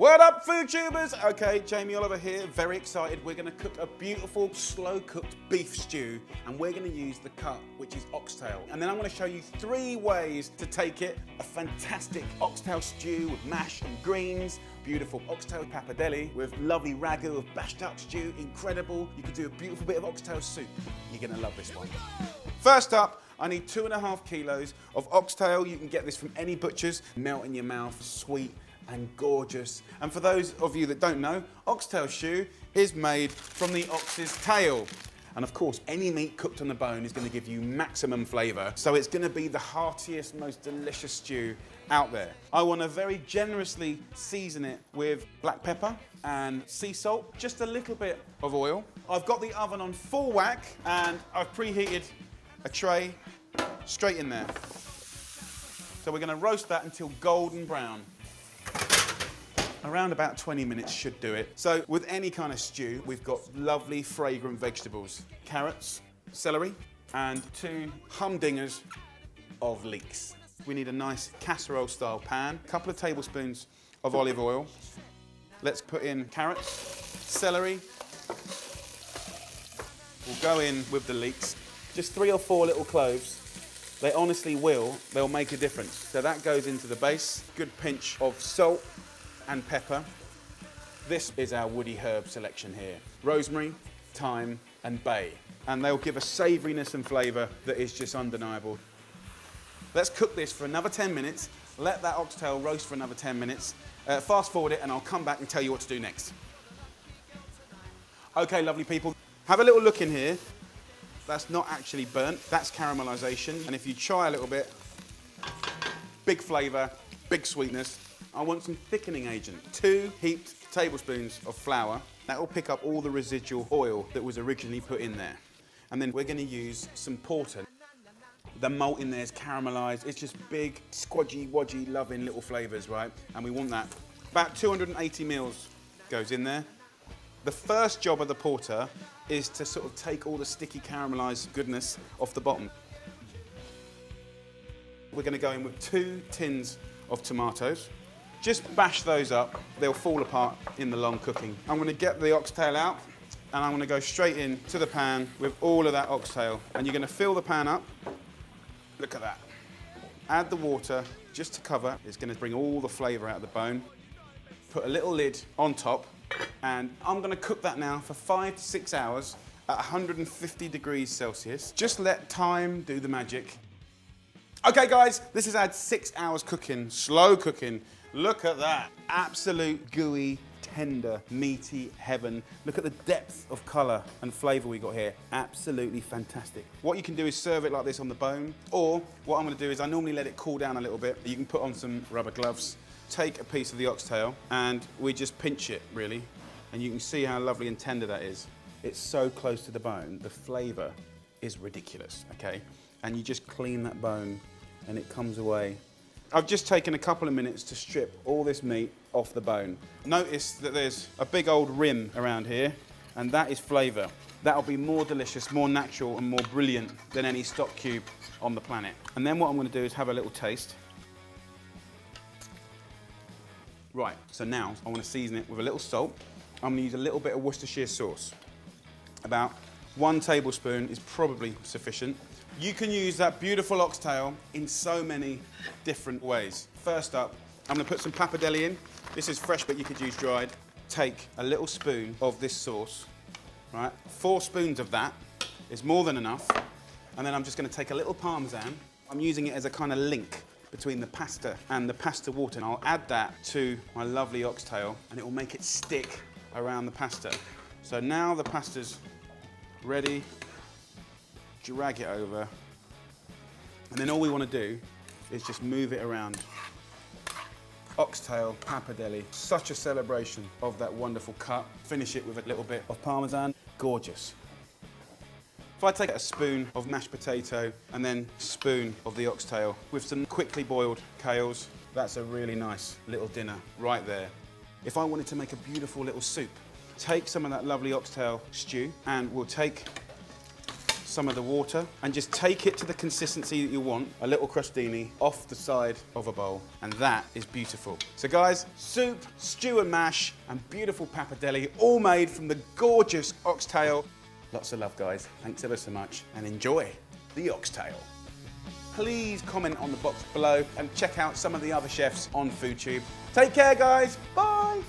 What up, food tubers? Okay, Jamie Oliver here, very excited. We're gonna cook a beautiful, slow-cooked beef stew, and we're gonna use the cut, which is oxtail. And then I'm gonna show you 3 ways to take it. A fantastic oxtail stew with mash and greens, beautiful oxtail pappardelle with lovely ragu of bashed duck stew, incredible. You could do a beautiful bit of oxtail soup. You're gonna love this one. First up, I need 2.5 kilos of oxtail. You can get this from any butcher's. Melt in your mouth, sweet and gorgeous. And for those of you that don't know, oxtail stew is made from the ox's tail. And of course, any meat cooked on the bone is going to give you maximum flavour. So it's going to be the heartiest, most delicious stew out there. I want to very generously season it with black pepper and sea salt, just a little bit of oil. I've got the oven on full whack and I've preheated a tray straight in there. So we're going to roast that until golden brown. Around about 20 minutes should do it. So with any kind of stew, we've got lovely fragrant vegetables. Carrots, celery, and 2 humdingers of leeks. We need a nice casserole style pan, a couple of tablespoons of olive oil. Let's put in carrots, celery. We'll go in with the leeks. Just 3 or 4 little cloves. They honestly will, they'll make a difference. So that goes into the base. Good pinch of salt and pepper. This is our woody herb selection here. Rosemary, thyme, and bay. And they'll give a savouriness and flavour that is just undeniable. Let's cook this for another 10 minutes. Let that oxtail roast for another 10 minutes. Fast forward it and I'll come back and tell you what to do next. Okay, lovely people. Have a little look in here. That's not actually burnt, that's caramelisation. And if you try a little bit, big flavour, big sweetness. I want some thickening agent. 2 heaped tablespoons of flour. That will pick up all the residual oil that was originally put in there. And then we're going to use some porter. The malt in there is caramelised. It's just big, squodgy, wodgy, loving little flavours, right? And we want that. About 280 mils goes in there. The first job of the porter is to sort of take all the sticky caramelised goodness off the bottom. We're going to go in with 2 tins of tomatoes. Just bash those up, they'll fall apart in the long cooking. I'm going to get the oxtail out and I'm going to go straight into the pan with all of that oxtail. And you're going to fill the pan up. Look at that. Add the water just to cover. It's going to bring all the flavour out of the bone. Put a little lid on top and I'm going to cook that now for 5 to 6 hours at 150 degrees Celsius. Just let time do the magic. Okay guys, this has had 6 hours cooking, slow cooking. Look at that. Absolute gooey, tender, meaty heaven. Look at the depth of colour and flavour we got here. Absolutely fantastic. What you can do is serve it like this on the bone, or what I'm going to do is I normally let it cool down a little bit. You can put on some rubber gloves, take a piece of the oxtail, and we just pinch it, really. And you can see how lovely and tender that is. It's so close to the bone, the flavour is ridiculous, okay? And you just clean that bone, and it comes away. I've just taken a couple of minutes to strip all this meat off the bone. Notice that there's a big old rim around here, and that is flavour. That'll be more delicious, more natural, and more brilliant than any stock cube on the planet. And then what I'm going to do is have a little taste. Right, so now I want to season it with a little salt. I'm going to use a little bit of Worcestershire sauce. About 1 tablespoon is probably sufficient. You can use that beautiful oxtail in so many different ways. First up, I'm going to put some pappardelle in. This is fresh, but you could use dried. Take a little spoon of this sauce, right? 4 spoons of that is more than enough. And then I'm just going to take a little parmesan. I'm using it as a kind of link between the pasta and the pasta water. And I'll add that to my lovely oxtail, and it will make it stick around the pasta. So now the pasta's ready. Drag it over, and then all we want to do is just move it around. Oxtail, pappardelle, such a celebration of that wonderful cut. Finish it with a little bit of parmesan, gorgeous. If I take a spoon of mashed potato and then a spoon of the oxtail with some quickly boiled kales, that's a really nice little dinner right there. If I wanted to make a beautiful little soup, take some of that lovely oxtail stew and we'll take some of the water and just take it to the consistency that you want, a little crostini, off the side of a bowl. And that is beautiful. So guys, soup, stew and mash, and beautiful pappardelle, all made from the gorgeous oxtail. Lots of love, guys. Thanks ever so much, and enjoy the oxtail. Please comment on the box below and check out some of the other chefs on FoodTube. Take care, guys. Bye.